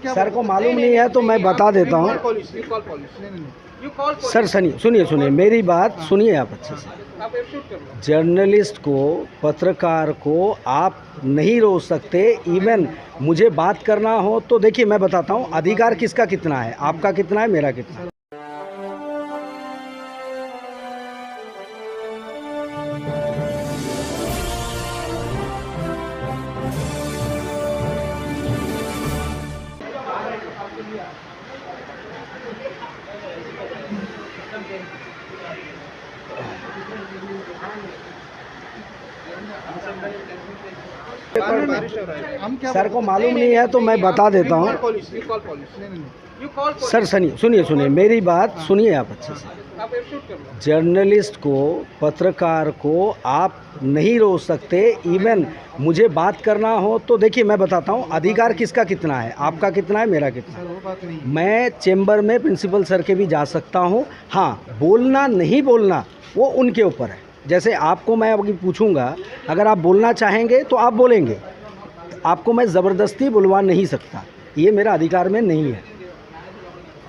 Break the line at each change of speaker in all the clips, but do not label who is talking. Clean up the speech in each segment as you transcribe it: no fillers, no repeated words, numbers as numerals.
Sir को मालूम नहीं है तो मैं बता देता हूँ। सर सुनिए मेरी बात सुनिए आप अच्छे से। जर्नलिस्ट को, पत्रकार को आप नहीं रोक सकते। इवन मुझे बात करना हो तो देखिए मैं बताता हूँ अधिकार किसका कितना है, आपका कितना है, मेरा कितना है। सर को मालूम नहीं है तो मैं बता देता हूँ। सर सुनिए मेरी बात सुनिए आप अच्छे से। जर्नलिस्ट को, पत्रकार को आप नहीं रोक सकते। इवन मुझे बात करना हो तो देखिए मैं बताता हूँ अधिकार किसका कितना है, आपका कितना है, मेरा कितना है। मैं चेंबर में प्रिंसिपल सर के भी जा सकता हूँ। हाँ, बोलना नहीं बोलना वो उनके ऊपर है। जैसे आपको मैं अभी पूछूंगा, अगर आप बोलना चाहेंगे तो आप बोलेंगे, आपको मैं ज़बरदस्ती बुलवा नहीं सकता, ये मेरा अधिकार में नहीं है।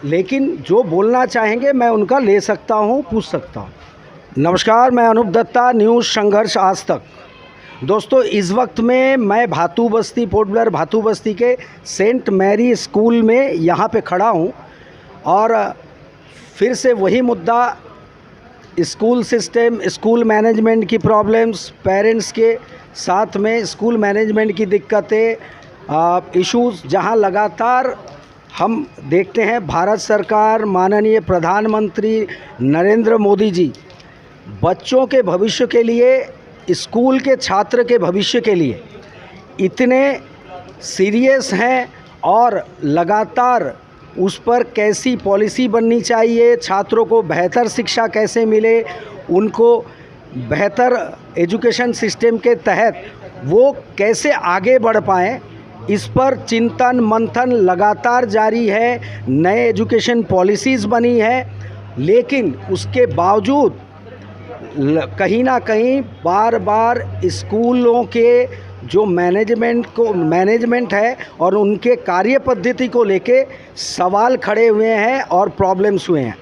लेकिन जो बोलना चाहेंगे मैं उनका ले सकता हूँ, पूछ सकता हूँ। नमस्कार, मैं अनूप दत्ता, न्यूज़ संघर्ष आज तक। दोस्तों, इस वक्त में मैं भातू बस्ती, पोर्ट ब्लेयर भातू बस्ती के सेंट मैरी स्कूल में यहाँ पे खड़ा हूँ और फिर से वही मुद्दा, स्कूल सिस्टम, स्कूल मैनेजमेंट की प्रॉब्लम्स, पेरेंट्स के साथ में स्कूल मैनेजमेंट की दिक्कतें, इश्यूज़, जहां लगातार हम देखते हैं भारत सरकार, माननीय प्रधानमंत्री नरेंद्र मोदी जी बच्चों के भविष्य के लिए, स्कूल के छात्र के भविष्य के लिए इतने सीरियस हैं और लगातार उस पर कैसी पॉलिसी बननी चाहिए, छात्रों को बेहतर शिक्षा कैसे मिले, उनको बेहतर एजुकेशन सिस्टम के तहत वो कैसे आगे बढ़ पाएँ, इस पर चिंतन मंथन लगातार जारी है। नए एजुकेशन पॉलिसीज़ बनी है, लेकिन उसके बावजूद कहीं ना कहीं बार बार स्कूलों के जो मैनेजमेंट है और उनके कार्य पद्धति को लेके सवाल खड़े हुए हैं और प्रॉब्लम्स हुए हैं।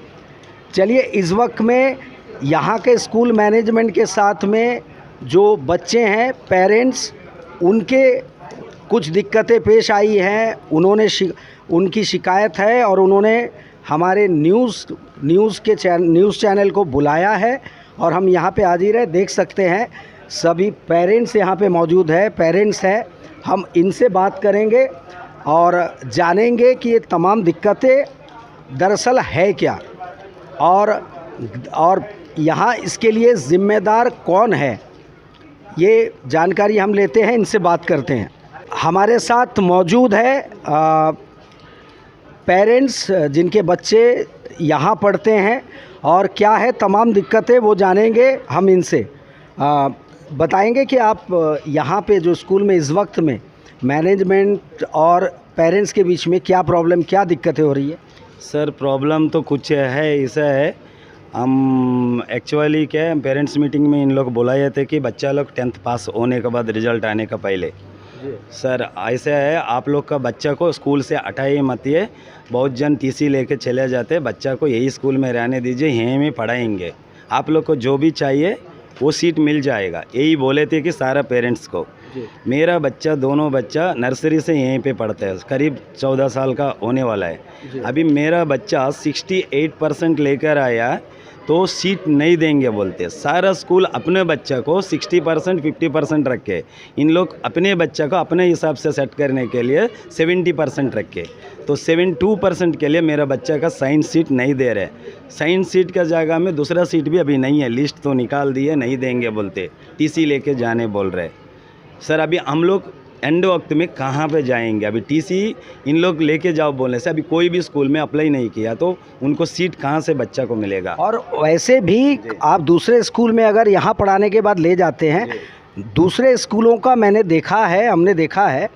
चलिए, इस वक्त में यहाँ के स्कूल मैनेजमेंट के साथ में जो बच्चे हैं, पेरेंट्स, उनके कुछ दिक्कतें पेश आई हैं, उनकी शिकायत है और उन्होंने हमारे न्यूज़ चैनल को बुलाया है और हम यहाँ पे हाजिर है। देख सकते हैं सभी पेरेंट्स यहाँ पे मौजूद है, पेरेंट्स हैं। हम इनसे बात करेंगे और जानेंगे कि ये तमाम दिक्कतें दरअसल है क्या और यहाँ इसके लिए ज़िम्मेदार कौन है, ये जानकारी हम लेते हैं, इनसे बात करते हैं। हमारे साथ मौजूद है पेरेंट्स जिनके बच्चे यहाँ पढ़ते हैं और क्या है तमाम दिक्कतें वो जानेंगे हम इनसे। बताएंगे कि आप यहाँ पे जो स्कूल में इस वक्त में मैनेजमेंट और पेरेंट्स के बीच में क्या प्रॉब्लम, क्या दिक्कतें हो रही है?
सर, प्रॉब्लम तो कुछ है, ऐसा है, हम एक्चुअली क्या है, पेरेंट्स मीटिंग में इन लोग बुलाए थे कि बच्चा लोग 10th पास होने के बाद, रिजल्ट आने का पहले, सर ऐसा है आप लोग का बच्चा को स्कूल से हटाइए मत। ये बहुत जन टीसी लेके चले जाते, बच्चा को यही स्कूल में रहने दीजिए, यहीं में पढ़ाएंगे, आप लोग को जो भी चाहिए वो सीट मिल जाएगा, यही बोले थे कि सारा पेरेंट्स को। मेरा बच्चा, दोनों बच्चा नर्सरी से यहीं पे पढ़ता है, करीब 14 साल का होने वाला है। अभी मेरा बच्चा 68% लेकर आया तो सीट नहीं देंगे बोलते। सारा स्कूल अपने बच्चा को 60% 50% रखे, इन लोग अपने बच्चा को अपने हिसाब से सेट करने के लिए 70% रखे, तो 72% के लिए मेरा बच्चा का साइंस सीट नहीं दे रहे। साइंस सीट का जगह में दूसरा सीट भी अभी नहीं है, लिस्ट तो निकाल दिए, नहीं देंगे बोलते, टीसी लेके जाने बोल रहे। सर, अभी हम लोग एंड वक्त में कहाँ पे जाएंगे? अभी टीसी इन लोग लेके जाओ बोलने से अभी कोई भी स्कूल में अप्लाई नहीं किया तो उनको सीट कहाँ से बच्चा को मिलेगा?
और वैसे भी आप दूसरे स्कूल में अगर यहाँ पढ़ाने के बाद ले जाते हैं, दूसरे स्कूलों का मैंने देखा है, हमने देखा है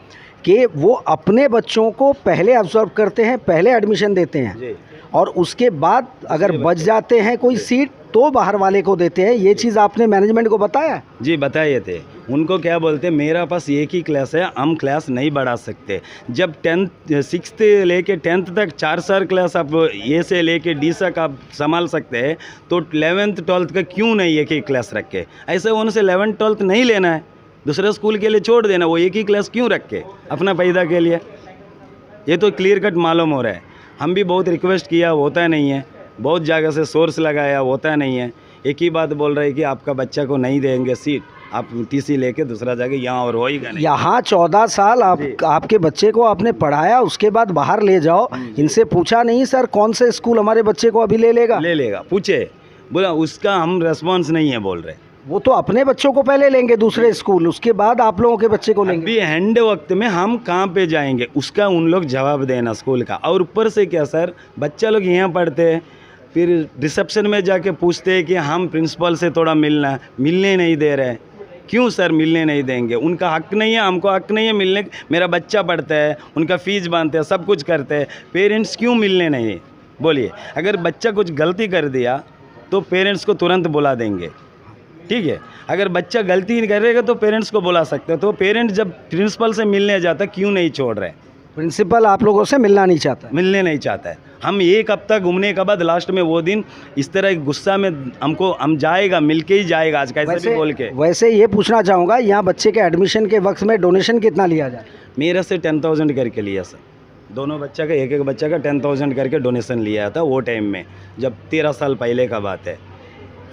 कि वो अपने बच्चों को पहले ऑब्जर्व करते हैं, पहले एडमिशन देते हैं और उसके बाद अगर बच जाते हैं कोई सीट तो बाहर वाले को देते हैं। ये चीज़ आपने मैनेजमेंट को बताया?
जी बताए थे। उनको क्या बोलते, मेरा पास एक ही क्लास है, हम क्लास नहीं बढ़ा सकते। जब 6th लेके 10th तक 4 क्लास आप ए से लेके डी तक आप संभाल सकते हैं, तो 11th 12th का क्यों नहीं एक ही क्लास रखे? ऐसे उनसे 11th 12th नहीं लेना है, दूसरे स्कूल के लिए छोड़ देना, वो एक ही क्लास क्यों रखे अपना फायदा के लिए? ये तो क्लियर कट मालूम हो रहा है। हम भी बहुत रिक्वेस्ट किया, होता नहीं है, बहुत जगह से सोर्स लगाया, होता नहीं है। एक ही बात बोल रहे हैं कि आपका बच्चा को नहीं देंगे सीट, आप टीसी लेके दूसरा जगह, यहाँ और होएगा नहीं।
यहाँ 14 साल आपके बच्चे को आपने पढ़ाया, उसके बाद बाहर ले जाओ, इनसे पूछा नहीं सर कौन से स्कूल हमारे बच्चे को अभी ले लेगा?
पूछे, बोला उसका हम रेस्पॉन्स नहीं है बोल रहे।
वो तो अपने बच्चों को पहले लेंगे दूसरे स्कूल, उसके बाद आप लोगों के बच्चे को लेंगे।
अभी एंड वक्त में हम कहाँ पे जाएंगे उसका उन लोग जवाब देना स्कूल का। और ऊपर से क्या सर, बच्चा लोग यहाँ पढ़ते हैं, फिर रिसेप्शन में जाके पूछते हैं कि हम प्रिंसिपल से थोड़ा मिलने नहीं दे रहे। क्यों सर मिलने नहीं देंगे? उनका हक नहीं है, हमको हक नहीं है मिलने। मेरा बच्चा पढ़ता है, उनका फीस बांधते हैं, सब कुछ करते हैं, पेरेंट्स क्यों मिलने नहीं? बोलिए, अगर बच्चा कुछ गलती कर दिया तो पेरेंट्स को तुरंत बुला देंगे, ठीक है। अगर बच्चा गलती नहीं करेगा तो पेरेंट्स को बुला सकते हैं। तो पेरेंट्स जब प्रिंसिपल से मिलने जाता क्यों नहीं छोड़ रहे?
प्रिंसिपल आप लोगों से मिलने नहीं चाहता है। हम एक हफ्ता घूमने के बाद लास्ट में वो दिन इस तरह गुस्सा में हम जाएगा, मिलके ही जाएगा आज कैसे भी बोल के। वैसे ये पूछना चाहूँगा, यहाँ बच्चे के एडमिशन के वक्त में डोनेशन कितना लिया जाए?
मेरा से 10,000 करके लिया सर, दोनों बच्चा का, एक बच्चा का 10,000 करके डोनेशन लिया था वो टाइम में, जब 13 साल पहले का बात है।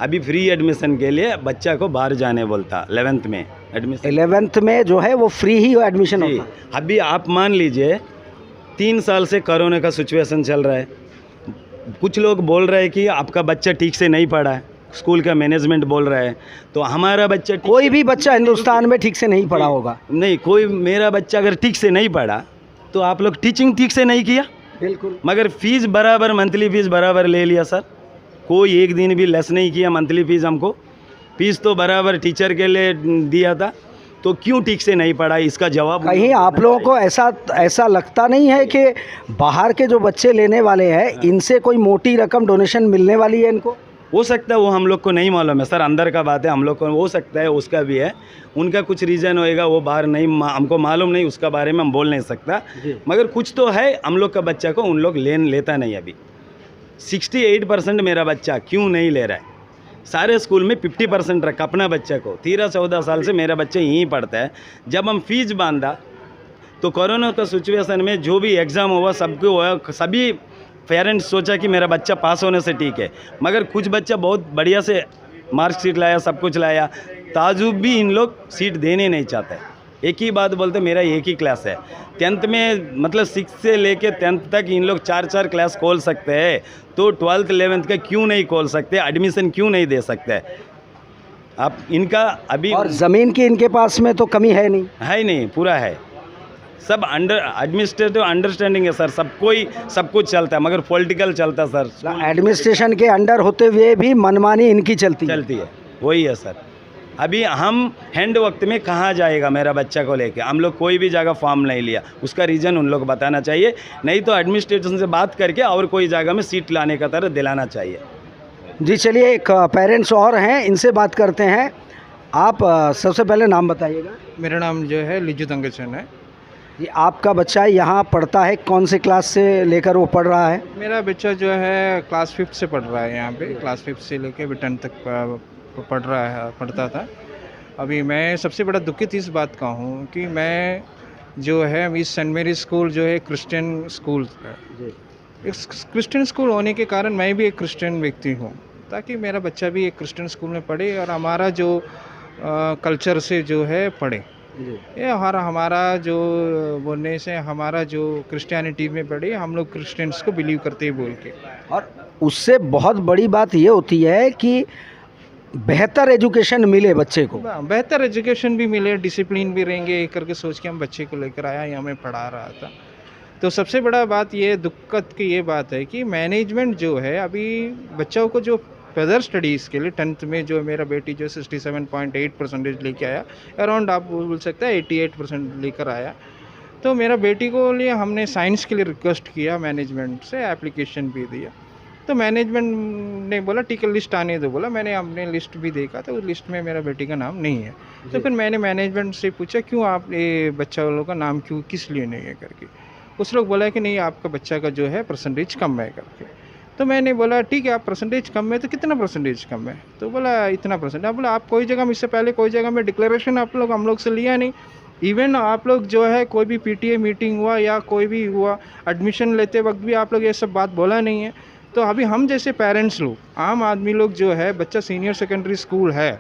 अभी फ्री एडमिशन के लिए बच्चा को बाहर जाने बोलता, 11th में एडमिशन।
11th में जो है वो फ्री ही एडमिशन होता।
अभी आप मान लीजिए 3 साल से कोरोना का सिचुएशन चल रहा है, कुछ लोग बोल रहे हैं कि आपका बच्चा ठीक से नहीं पढ़ा है, स्कूल का मैनेजमेंट बोल रहा है। तो हमारा बच्चा,
कोई भी बच्चा हिंदुस्तान में ठीक से नहीं पढ़ा होगा,
नहीं कोई, मेरा बच्चा अगर ठीक से नहीं पढ़ा तो आप लोग टीचिंग ठीक से नहीं किया,
बिल्कुल,
मगर फीस बराबर, मंथली फीस बराबर ले लिया सर, कोई एक दिन भी लेस नहीं किया मंथली फीस। हमको फीस तो बराबर टीचर के लिए दिया था, तो क्यों ठीक से नहीं पढ़ा? इसका जवाब
कहीं आप लोगों को ऐसा लगता नहीं है कि बाहर के जो बच्चे लेने वाले हैं इनसे कोई मोटी रकम डोनेशन मिलने वाली है इनको?
हो सकता है, वो हम लोग को नहीं मालूम है सर, अंदर का बात है, हम लोग को हो सकता है उसका भी है, उनका कुछ रीज़न होएगा, वो बाहर नहीं, हमको मालूम नहीं, उसका बारे में हम बोल नहीं सकता। मगर कुछ तो है, हम लोग का बच्चा को उन लोग लेता नहीं। अभी 68% मेरा बच्चा क्यों नहीं ले रहा है? सारे स्कूल में 50% रखा अपना बच्चा को। 13-14 साल से मेरा बच्चा यहीं पढ़ता है। जब हम फीस बांधा तो कोरोना का सिचुएशन में जो भी एग्ज़ाम हुआ सबको हुआ, सभी पेरेंट्स सोचा कि मेरा बच्चा पास होने से ठीक है, मगर कुछ बच्चा बहुत बढ़िया से मार्कशीट लाया, सब कुछ लाया, ताजुब भी इन लोग सीट देने नहीं चाहते। एक ही बात बोलते, मेरा एक ही क्लास है 10th में, मतलब 6 से लेके 10th तक इन लोग 4 क्लास खोल सकते हैं, तो 12th 11th का क्यों नहीं खोल सकते? एडमिशन क्यों नहीं दे सकते आप? इनका अभी,
और ज़मीन की इनके पास में तो कमी है नहीं,
पूरा है, सब एडमिनिस्ट्रेटिव अंडरस्टैंडिंग है सर, सब कुछ चलता है, मगर पॉलिटिकल चलता है सर।
एडमिनिस्ट्रेशन के अंडर होते हुए भी मनमानी इनकी चलती
है, वही है सर। अभी हम हैंड वक्त में कहाँ जाएगा मेरा बच्चा को लेके? हम लोग कोई भी जगह फॉर्म नहीं लिया, उसका रीज़न उन लोग बताना चाहिए, नहीं तो एडमिनिस्ट्रेशन से बात करके और कोई जगह में सीट लाने का तरह दिलाना चाहिए।
जी चलिए, एक पेरेंट्स और हैं, इनसे बात करते हैं। आप सबसे पहले नाम बताइएगा।
मेरा नाम जो है लिजू दंगचन है।
जी, आपका बच्चा यहाँ पढ़ता है, कौन से क्लास से लेकर वो पढ़ रहा है?
मेरा बच्चा जो है क्लास 5 से पढ़ रहा है, यहाँ पे क्लास 5 से लेके 10 तक पढ़ता था। अभी मैं सबसे बड़ा दुखित इस बात का हूँ कि मैं जो है इस सेंट मेरी स्कूल जो है क्रिश्चियन स्कूल है। इस क्रिश्चियन स्कूल होने के कारण मैं भी एक क्रिश्चियन व्यक्ति हूँ, ताकि मेरा बच्चा भी एक क्रिश्चियन स्कूल में पढ़े और हमारा जो कल्चर से जो है पढ़े। ये हमारा जो बोलने से हमारा जो क्रिश्चियनिटी में पढ़े, हम लोग क्रिश्चियंस को बिलीव करते हैं बोल के।
और उससे बहुत बड़ी बात ये होती है कि बेहतर एजुकेशन मिले बच्चे को,
बेहतर एजुकेशन भी मिले, डिसिप्लिन भी रहेंगे, एक करके सोच के हम बच्चे को लेकर आया, यहाँ में पढ़ा रहा था। तो सबसे बड़ा बात ये दुक्कत की ये बात है कि मैनेजमेंट जो है अभी बच्चों को जो फर्दर स्टडीज़ के लिए 10th में जो मेरा बेटी जो 67.8% लेके आया, अराउंड आप बोल सकते हैं 88% लेकर आया। तो मेरा बेटी को लिए हमने साइंस के लिए रिक्वेस्ट किया, मैनेजमेंट से एप्लीकेशन भी दिया। तो मैनेजमेंट ने बोला ठीक है लिस्ट आने दो, बोला मैंने अपने लिस्ट भी देखा तो उस लिस्ट में मेरा बेटी का नाम नहीं है। तो फिर मैंने मैनेजमेंट से पूछा क्यों आप ये बच्चा वालों का नाम क्यों किस लिए नहीं है करके। उस लोग बोला कि नहीं आपका बच्चा का जो है परसेंटेज कम है करके। तो मैंने बोला ठीक है आप परसेंटेज कम है तो कितना परसेंटेज कम है, तो बोला इतना परसेंट। बोला आप कोई जगह में इससे पहले कोई जगह में डिक्लेरेशन आप लोग हम लोग से लिया नहीं, इवन आप लोग जो है कोई भी पीटीए मीटिंग हुआ या कोई भी हुआ एडमिशन लेते वक्त भी आप लोग ये सब बात बोला नहीं है। तो अभी हम जैसे पेरेंट्स लोग आम आदमी लोग जो है बच्चा सीनियर सेकेंडरी स्कूल है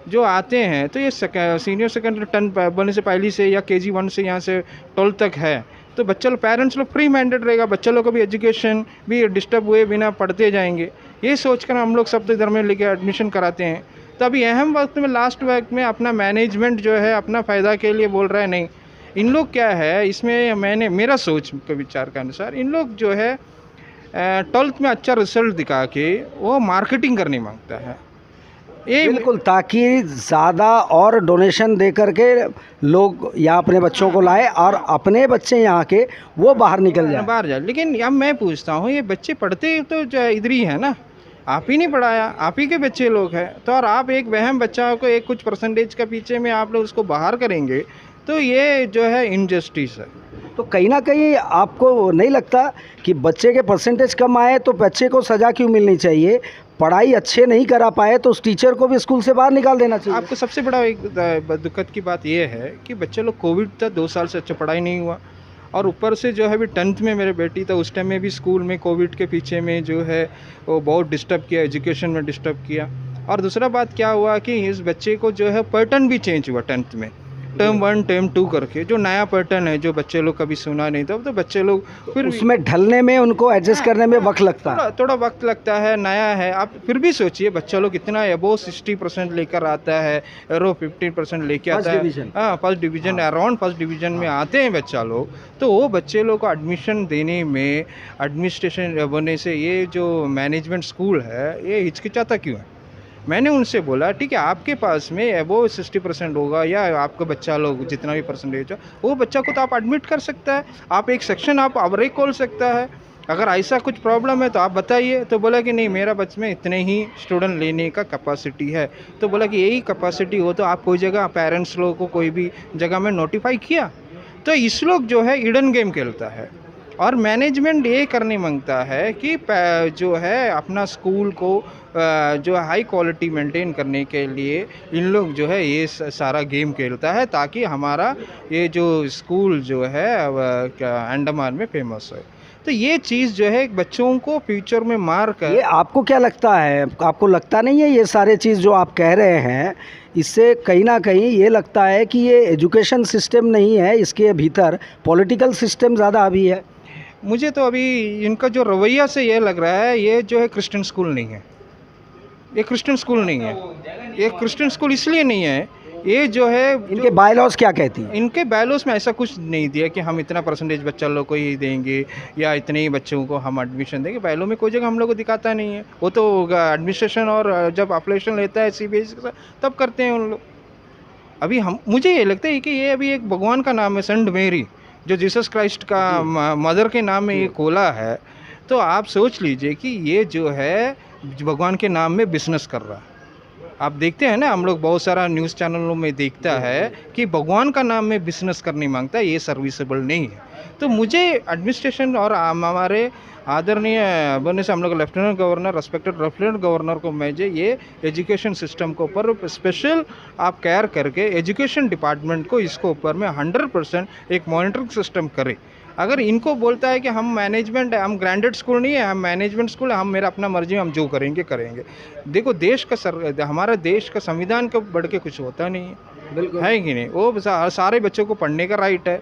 जो आते हैं तो ये सीनियर सेकेंडरी 10 बनने से पहली से या KG 1 से यहाँ से 12 तक है तो बच्चा लोग पेरेंट्स लोग फ्री माइंडेड रहेगा, बच्चा लोग को भी एजुकेशन भी डिस्टर्ब हुए बिना पढ़ते जाएंगे, ये सोचकर हम लोग सब इधर में लेके एडमिशन कराते हैं। तो अभी अहम वक्त में लास्ट वक्त में अपना मैनेजमेंट जो है अपना फ़ायदा के लिए बोल रहा है नहीं। इन लोग क्या है इसमें मैंने मेरा सोच के विचार के अनुसार इन लोग जो है 12th में अच्छा रिजल्ट दिखा के वो मार्केटिंग करनी मांगता है ये
बिल्कुल, ताकि ज़्यादा और डोनेशन दे करके लोग यहाँ अपने बच्चों को लाए और अपने बच्चे यहाँ के वो बाहर निकल जाए,
बाहर जाए। लेकिन अब मैं पूछता हूँ ये बच्चे पढ़ते तो इधर ही है ना, आप ही नहीं पढ़ाया, आप ही के बच्चे लोग हैं तो और आप एक वहम बच्चा को एक कुछ परसेंटेज का पीछे में आप लोग उसको बाहर करेंगे तो ये जो है इनजस्टिस है।
तो कहीं ना कहीं आपको नहीं लगता कि बच्चे के परसेंटेज कम आए तो बच्चे को सज़ा क्यों मिलनी चाहिए, पढ़ाई अच्छे नहीं करा पाए तो उस टीचर को भी स्कूल से बाहर निकाल देना चाहिए।
आपको सबसे बड़ा एक दुखद की बात यह है कि बच्चे लोग कोविड तक 2 साल से अच्छा पढ़ाई नहीं हुआ और ऊपर से जो है अभी 10th में मेरे बेटी था उस टाइम में भी स्कूल में कोविड के पीछे में जो है वो बहुत डिस्टर्ब किया, एजुकेशन में डिस्टर्ब किया। और दूसरा बात क्या हुआ कि इस बच्चे को जो है पैटर्न भी चेंज हुआ 10th में, टर्म 1 टर्म 2 करके जो नया पैटर्न है जो बच्चे लोग कभी सुना नहीं था, तो बच्चे लोग फिर
उसमें ढलने में उनको एडजस्ट करने में वक्त लगता है,
थोड़ा वक्त लगता है, नया है। आप फिर भी सोचिए बच्चा लोग इतना अबोव 60% लेकर आता है, एरो 15% लेके आता है, हाँ first division around first division में आते हैं बच्चा लोग, तो वो बच्चे लोग को एडमिशन देने में एडमिनिस्ट्रेशन बनने से ये जो मैनेजमेंट स्कूल है ये हिचकिचाता क्यों है। मैंने उनसे बोला ठीक है आपके पास में अबोव 60% होगा या आपका बच्चा लोग जितना भी परसेंटेज हो वो बच्चा को तो आप एडमिट कर सकता है, आप एक सेक्शन आप अवरेज खोल सकता है, अगर ऐसा कुछ प्रॉब्लम है तो आप बताइए। तो बोला कि नहीं मेरा बच्चे में इतने ही स्टूडेंट लेने का कैपेसिटी है, तो बोला कि यही कैपेसिटी हो तो आप कोई जगह पेरेंट्स लोगों को कोई भी जगह में नोटिफाई किया। तो इस लोग जो है हिडन गेम खेलता है और मैनेजमेंट ये करने मांगता है कि जो है अपना स्कूल को जो हाई क्वालिटी मेंटेन करने के लिए इन लोग जो है ये सारा गेम खेलता है ताकि हमारा ये जो स्कूल जो है अंडमान में फेमस है। तो ये चीज़ जो है बच्चों को फ्यूचर में मार कर,
ये आपको क्या लगता है, आपको लगता नहीं है ये सारे चीज़ जो आप कह रहे हैं इससे कहीं ना कहीं ये लगता है कि ये एजुकेशन सिस्टम नहीं है, इसके भीतर पॉलिटिकल सिस्टम ज़्यादा हावी है।
मुझे तो अभी इनका जो रवैया से ये लग रहा है ये जो है क्रिश्चियन स्कूल नहीं है, ये क्रिश्चियन स्कूल नहीं है, ये क्रिश्चियन स्कूल इसलिए नहीं है, ये जो है
इनके बायलॉज क्या कहती हैं?
इनके बायलॉज में ऐसा कुछ नहीं दिया कि हम इतना परसेंटेज बच्चा लोग को ही देंगे या इतने ही बच्चों को हम एडमिशन देंगे। बायलॉ में कोई जगह हम लोग को दिखाता नहीं है, वो तो एडमिनिस्ट्रेशन और जब अप्लीकेशन लेता है CBSE के साथ तब करते हैं उन लोग। अभी हम मुझे ये लगता है कि ये अभी एक भगवान का नाम है सेंट मेरी जो जीसस क्राइस्ट का मदर के नाम में ये खोला है, तो आप सोच लीजिए कि ये जो है भगवान के नाम में बिजनेस कर रहा है। आप देखते हैं ना हम लोग बहुत सारा न्यूज़ चैनलों में देखता है कि भगवान का नाम में बिजनेस करने मांगता है, ये सर्विसेबल नहीं है। तो मुझे एडमिनिस्ट्रेशन और हमारे आदरणीय बनने से हम लोग lieutenant governor respected lieutenant governor को मैं ये एजुकेशन सिस्टम के ऊपर स्पेशल आप केयर करके एजुकेशन डिपार्टमेंट को इसको ऊपर में 100% एक मॉनिटरिंग सिस्टम करे। अगर इनको बोलता है कि हम मैनेजमेंट है, हम ग्रांडेड स्कूल नहीं है, हम मैनेजमेंट स्कूल है, हम मेरा अपना मर्जी हम जो करेंगे करेंगे। देखो देश का हमारा देश का संविधान को बढ़ के कुछ होता नहीं है, बिल्कुल है कि नहीं। वो सारे बच्चों को पढ़ने का राइट है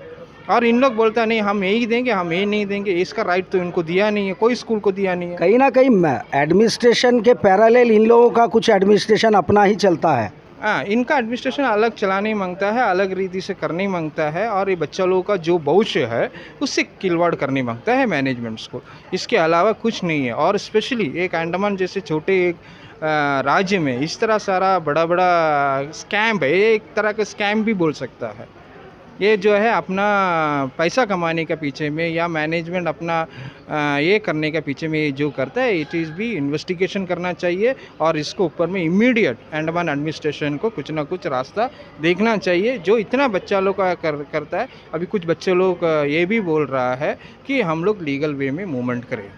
और इन लोग बोलता नहीं हम यही देंगे हम ये नहीं देंगे, इसका राइट तो इनको दिया नहीं है, कोई स्कूल को दिया नहीं है।
कहीं ना कहीं एडमिनिस्ट्रेशन के पैरेलल इन लोगों का कुछ एडमिनिस्ट्रेशन अपना ही चलता है।
हाँ, इनका एडमिनिस्ट्रेशन अलग चलाने मांगता है, अलग रीति से करने मांगता है और ये बच्चा लोगों का जो भविष्य है उससे खिलवाड़ करने मांगता है मैनेजमेंट स्कूल, इसके अलावा कुछ नहीं है। और स्पेशली एक अंडमान जैसे छोटे एक राज्य में इस तरह सारा बड़ा बड़ा स्कैम है, एक तरह का स्कैम भी बोल सकता है। ये जो है अपना पैसा कमाने के पीछे में या मैनेजमेंट अपना ये करने के पीछे में ये जो करता है, इट इज़ भी इन्वेस्टिगेशन करना चाहिए और इसको ऊपर में इमीडिएट अंडमान एडमिनिस्ट्रेशन को कुछ ना कुछ रास्ता देखना चाहिए। जो इतना बच्चा लोग का करता है, अभी कुछ बच्चे लोग ये भी बोल रहा है कि हम लोग लीगल वे में मूवमेंट करें।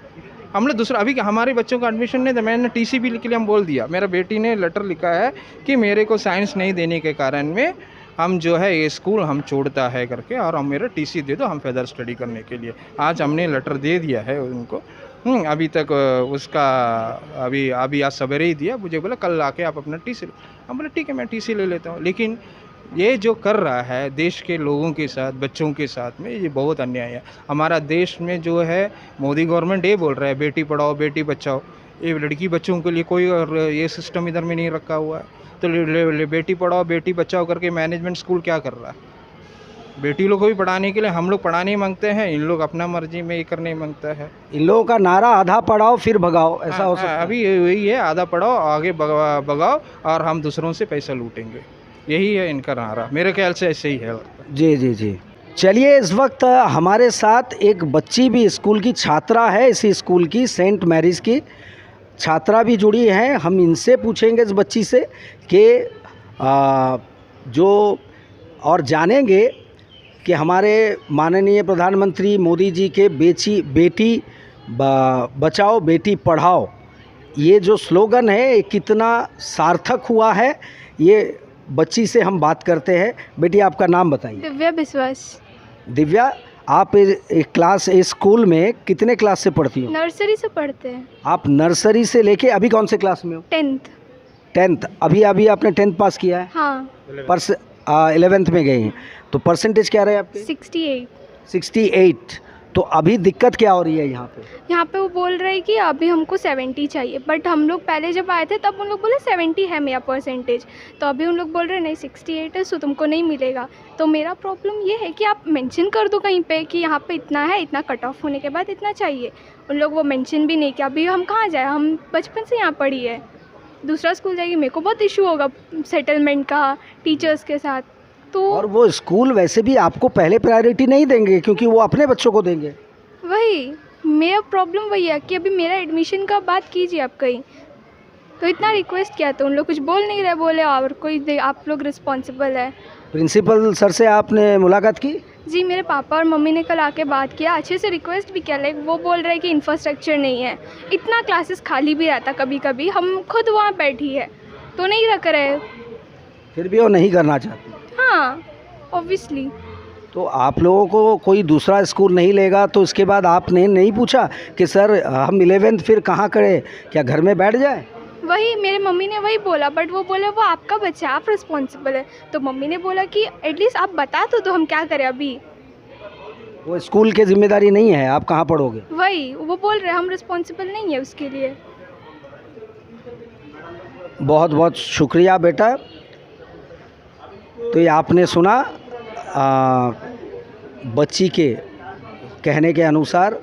हम लोग दूसरा, अभी हमारे बच्चों का एडमिशन नहीं था, मैंने टीसी भी के लिए हम बोल दिया। मेरा बेटी ने लेटर लिखा है कि मेरे को साइंस नहीं देने के कारण में हम जो है ये स्कूल हम छोड़ता है करके, और हम मेरा टीसी दे दो हम फर्दर स्टडी करने के लिए। आज हमने लेटर दे दिया है उनको। अभी तक उसका अभी आज सवेरे ही दिया। मुझे बोला कल आके आप अपना टीसी। हम बोले ठीक है मैं टीसी ले लेता हूँ। लेकिन ये जो कर रहा है देश के लोगों के साथ, बच्चों के साथ में, ये बहुत अन्याय है। हमारा देश में जो है मोदी गवर्नमेंट ये बोल रहा है बेटी पढ़ाओ बेटी बचाओ, ये लड़की बच्चों के लिए कोई और ये सिस्टम इधर में नहीं रखा हुआ है। तो बेटी पढ़ाओ बेटी बचाओ करके मैनेजमेंट स्कूल क्या कर रहा है? बेटी लोग को भी पढ़ाने के लिए हम लोग पढ़ाने मांगते हैं, इन लोग अपना मर्जी में ये करने मांगता है।
इन लोगों का नारा आधा पढ़ाओ फिर भगाओ, ऐसा हो सकता है।
अभी वही है, आधा पढ़ाओ आगे भगाओ और हम दूसरों से पैसा लूटेंगे, यही है इनका नारा। मेरे ख्याल से ऐसे ही है।
जी जी जी। चलिए, इस वक्त हमारे साथ एक बच्ची भी स्कूल की छात्रा है, इसी स्कूल की सेंट मैरीज की छात्रा भी जुड़ी हैं। हम इनसे पूछेंगे इस बच्ची से कि जो और जानेंगे कि हमारे माननीय प्रधानमंत्री मोदी जी के बेटी बचाओ बेटी पढ़ाओ ये जो स्लोगन है ये कितना सार्थक हुआ है। ये बच्ची से हम बात करते हैं। बेटी आपका नाम बताइए।
दिव्या बिस्वास।
दिव्या, आप एक क्लास इस स्कूल में कितने क्लास से पढ़ती हो?
नर्सरी से पढ़ते हैं।
आप नर्सरी से लेके अभी कौन से क्लास में हो?
10th।
अभी आपने 10th पास किया है?
हाँ।
11th में गई हैं। तो परसेंटेज क्या रहे आपके? 68। तो अभी दिक्कत क्या हो रही है यहाँ पे?
यहाँ पे वो बोल रहे हैं कि अभी हमको 70 चाहिए, बट हम लोग पहले जब आए थे तब उन लोग बोले 70 है मेरा परसेंटेज। तो अभी उन लोग बोल रहे हैं नहीं 68 है, सो तुमको नहीं मिलेगा। तो मेरा प्रॉब्लम ये है कि आप मेंशन कर दो कहीं पे कि यहाँ पे इतना है, इतना कट ऑफ होने के बाद इतना चाहिए। उन लोग वो मेंशन भी नहीं किया। अभी हम कहाँ जाए, हम बचपन से यहाँ पढ़ी है, दूसरा स्कूल जाएगी, मेरे को बहुत इशू होगा सेटलमेंट का टीचर्स के साथ। तो
और वो स्कूल वैसे भी आपको पहले प्रायोरिटी नहीं देंगे क्योंकि वो अपने बच्चों को देंगे।
वही मेरा प्रॉब्लम वही है कि अभी मेरा एडमिशन का बात कीजिए आप कहीं। तो इतना रिक्वेस्ट किया तो उन लोग कुछ बोल नहीं रहे, बोले और कोई आप लोग रिस्पॉन्सिबल है।
प्रिंसिपल सर से आपने मुलाकात की?
जी, मेरे पापा और मम्मी ने कल आके बात किया, अच्छे से रिक्वेस्ट भी किया। लाइक वो बोल रहे हैं कि इंफ्रास्ट्रक्चर नहीं है, इतना क्लासेस खाली भी रहता कभी कभी, हम खुद वहाँ बैठी है तो नहीं रख रहे।
फिर भी वो नहीं करना चाहती?
हाँ, ऑब्वियसली।
तो आप लोगों को कोई दूसरा स्कूल नहीं लेगा तो इसके बाद आपने नहीं पूछा कि सर हम 11th फिर कहाँ करें, क्या घर में बैठ जाए?
वही मेरे मम्मी ने वही बोला, बट वो बोले वो आपका बच्चा, आप रिस्पॉन्सिबल है। तो मम्मी ने बोला कि एटलीस्ट आप बता तो हम क्या करें अभी।
वो स्कूल की जिम्मेदारी नहीं है, आप कहाँ पढ़ोगे?
वही वो बोल रहे हम रिस्पॉन्सिबल नहीं है उसके लिए।
बहुत बहुत शुक्रिया बेटा। तो ये आपने सुना बच्ची के कहने के अनुसार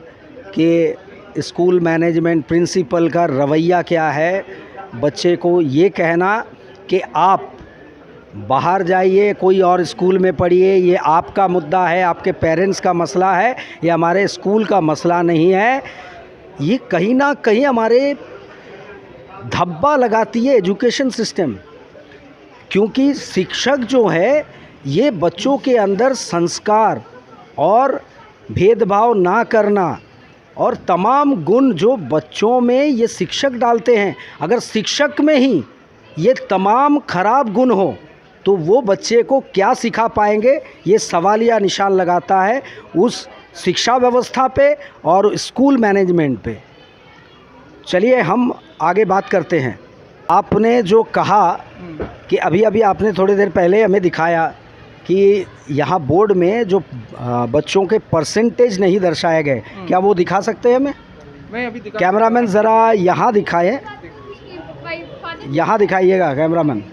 कि स्कूल मैनेजमेंट प्रिंसिपल का रवैया क्या है। बच्चे को ये कहना कि आप बाहर जाइए, कोई और स्कूल में पढ़िए, ये आपका मुद्दा है, आपके पेरेंट्स का मसला है, ये हमारे स्कूल का मसला नहीं है। ये कहीं ना कहीं हमारे धब्बा लगाती है एजुकेशन सिस्टम, क्योंकि शिक्षक जो है ये बच्चों के अंदर संस्कार और भेदभाव ना करना और तमाम गुण जो बच्चों में ये शिक्षक डालते हैं, अगर शिक्षक में ही ये तमाम खराब गुण हो तो वो बच्चे को क्या सिखा पाएंगे, ये सवालिया निशान लगाता है उस शिक्षा व्यवस्था पे और स्कूल मैनेजमेंट पे। चलिए हम आगे बात करते हैं। आपने जो कहा कि अभी आपने थोड़ी देर पहले हमें दिखाया कि यहाँ बोर्ड में जो बच्चों के परसेंटेज नहीं दर्शाए गए, क्या वो दिखा सकते हैं हमें?
मैं अभी
कैमरामैन ज़रा यहाँ दिखाएं, यहाँ दिखाइएगा कैमरामैन।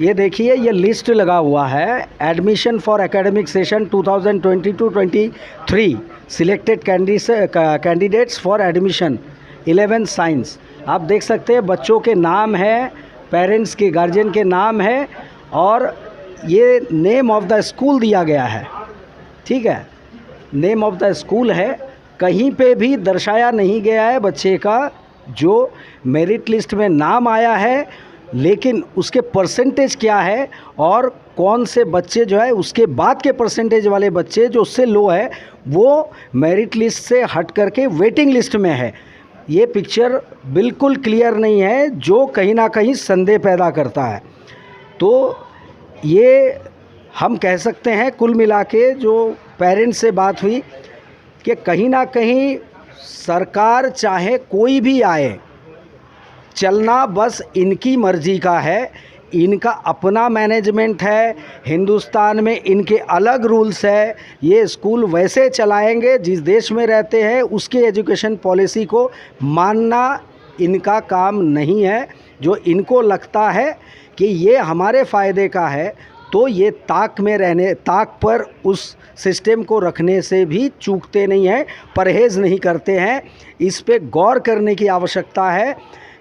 ये देखिए, ये लिस्ट लगा हुआ है, admission for academic session 2022-23 selected candidates for admission 11 science. आप देख सकते हैं बच्चों के नाम है, पेरेंट्स के गार्जियन के नाम है और ये नेम ऑफ द स्कूल दिया गया है, ठीक है, नेम ऑफ द स्कूल है, कहीं पे भी दर्शाया नहीं गया है बच्चे का जो मेरिट लिस्ट में नाम आया है, लेकिन उसके परसेंटेज क्या है और कौन से बच्चे जो है उसके बाद के परसेंटेज वाले बच्चे जो उससे लो है वो मेरिट लिस्ट से हट करके वेटिंग लिस्ट में है। ये पिक्चर बिल्कुल क्लियर नहीं है, जो कहीं ना कहीं संदेह पैदा करता है। तो ये हम कह सकते हैं कुल मिला के जो पेरेंट्स से बात हुई कि कहीं ना कहीं सरकार चाहे कोई भी आए, चलना बस इनकी मर्जी का है, इनका अपना मैनेजमेंट है, हिंदुस्तान में इनके अलग रूल्स है, ये स्कूल वैसे चलाएंगे जिस देश में रहते हैं, उसके एजुकेशन पॉलिसी को मानना इनका काम नहीं है। जो इनको लगता है कि ये हमारे फ़ायदे का है तो ये ताक पर उस सिस्टम को रखने से भी चूकते नहीं हैं, परहेज़ नहीं करते हैं। इस पे गौर करने की आवश्यकता है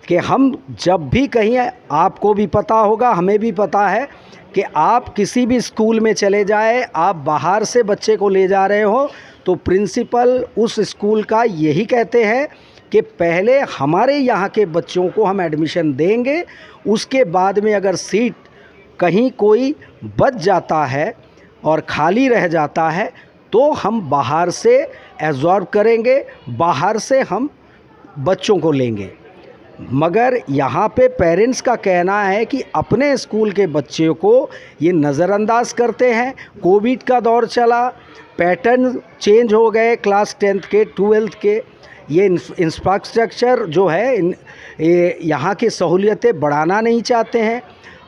कि हम जब भी कहीं, आपको भी पता होगा, हमें भी पता है कि आप किसी भी स्कूल में चले जाए, आप बाहर से बच्चे को ले जा रहे हो तो प्रिंसिपल उस स्कूल का यही कहते हैं कि पहले हमारे यहाँ के बच्चों को हम एडमिशन देंगे, उसके बाद में अगर सीट कहीं कोई बच जाता है और खाली रह जाता है तो हम बाहर से एब्जॉर्ब करेंगे, बाहर से हम बच्चों को लेंगे। मगर यहाँ पे पेरेंट्स का कहना है कि अपने स्कूल के बच्चे को ये नज़रअंदाज करते हैं। कोविड का दौर चला, पैटर्न चेंज हो गए, क्लास 10th के 12th के, ये इंफ्रास्ट्रक्चर जो है यहाँ की सहूलियतें बढ़ाना नहीं चाहते हैं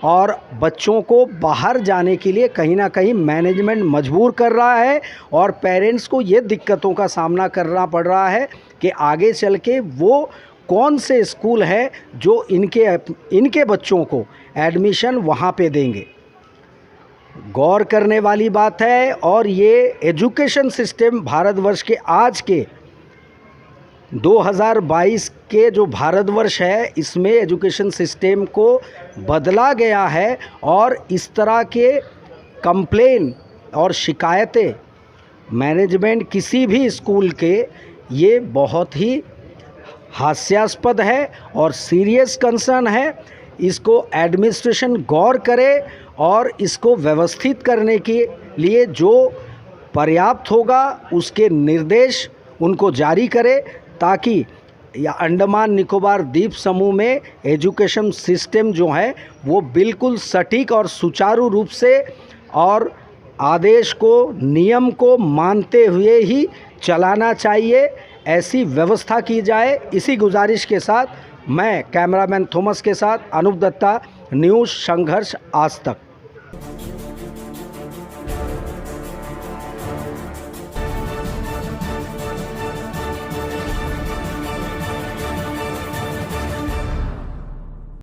और बच्चों को बाहर जाने के लिए कहीं ना कहीं मैनेजमेंट मजबूर कर रहा है और पेरेंट्स को ये दिक्कतों का सामना करना पड़ रहा है कि आगे चल के वो कौन से स्कूल है जो इनके बच्चों को एडमिशन वहाँ पे देंगे। गौर करने वाली बात है। और ये एजुकेशन सिस्टम भारतवर्ष के आज के 2022 के जो भारतवर्ष है, इसमें एजुकेशन सिस्टम को बदला गया है और इस तरह के कंप्लेन और शिकायतें मैनेजमेंट किसी भी स्कूल के, ये बहुत ही हास्यास्पद है और सीरियस कंसर्न है। इसको एडमिनिस्ट्रेशन गौर करे और इसको व्यवस्थित करने के लिए जो पर्याप्त होगा उसके निर्देश उनको जारी करे, ताकि या अंडमान निकोबार द्वीप समूह में एजुकेशन सिस्टम जो है वो बिल्कुल सटीक और सुचारू रूप से और आदेश को, नियम को मानते हुए ही चलाना चाहिए, ऐसी व्यवस्था की जाए। इसी गुजारिश के साथ मैं कैमरामैन थॉमस के साथ अनूप दत्ता, न्यूज़ संघर्ष आज तक।